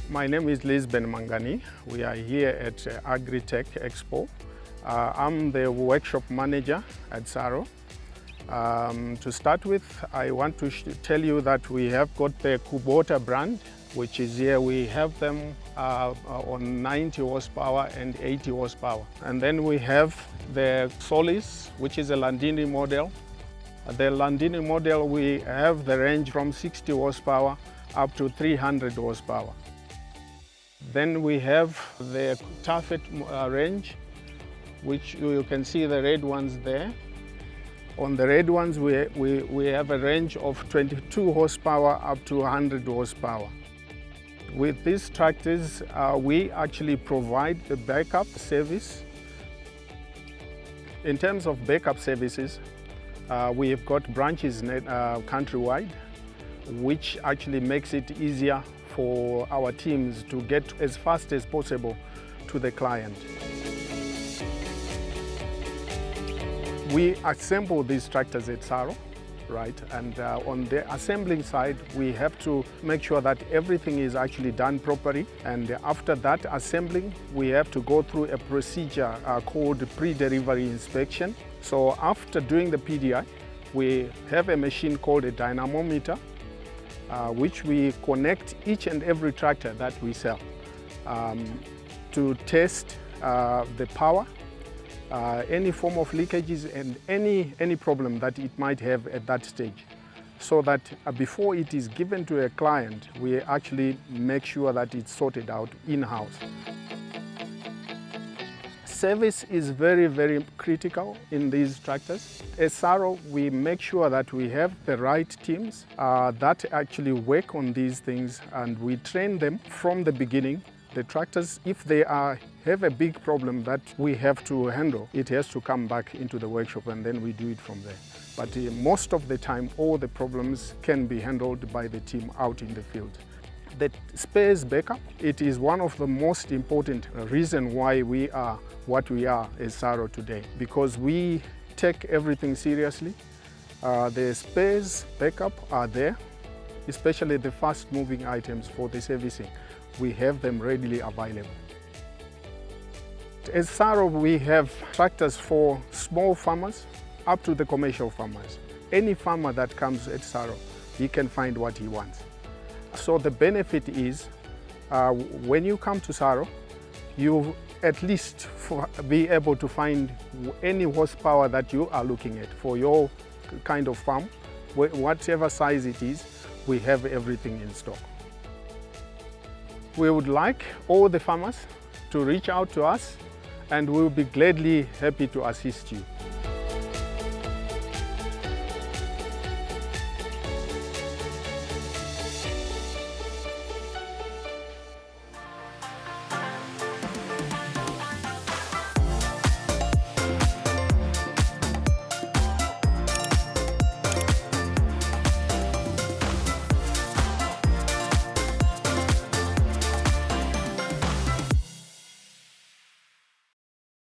My name is Liebern Mangani. We are here at AgriTech Expo. I'm the workshop manager at SARO. To start with, I want to tell you that we have got the Kubota brand, which is here. We have them on 90 horsepower and 80 horsepower. And then we have the Solis, which is a Landini model. The Landini model, we have the range from 60 horsepower up to 300 horsepower. Then we have the Tafe range, which you can see the red ones there. On the red ones, we have a range of 22 horsepower up to 100 horsepower. With these tractors, we actually provide the backup service. In terms of backup services, we have got branches countrywide, which actually makes it easier for our teams to get as fast as possible to the client. We assemble these tractors at SARO, right? And on the assembling side, we have to make sure that everything is actually done properly. And after that assembling, we have to go through a procedure called pre-delivery inspection. So after doing the PDI, we have a machine called a dynamometer, which we connect each and every tractor that we sell to test the power, any form of leakages and any problem that it might have at that stage, so that before it is given to a client, we actually make sure that it's sorted out in-house. Service is very, very critical in these tractors. As SARO, we make sure that we have the right teams that actually work on these things, and we train them from the beginning. The tractors, if they have a big problem that we have to handle, it has to come back into the workshop and then we do it from there. But most of the time, all the problems can be handled by the team out in the field. The spares backup, it is one of the most important reasons why we are what we are as SARO today, because we take everything seriously. The spares backup are there, especially the fast moving items for the servicing. We have them readily available. As SARO, we have tractors for small farmers up to the commercial farmers. Any farmer that comes at SARO, he can find what he wants. So the benefit is, when you come to SARO, you at least be able to find any horsepower that you are looking at for your kind of farm. Whatever size it is, we have everything in stock. We would like all the farmers to reach out to us, and we will be gladly happy to assist you.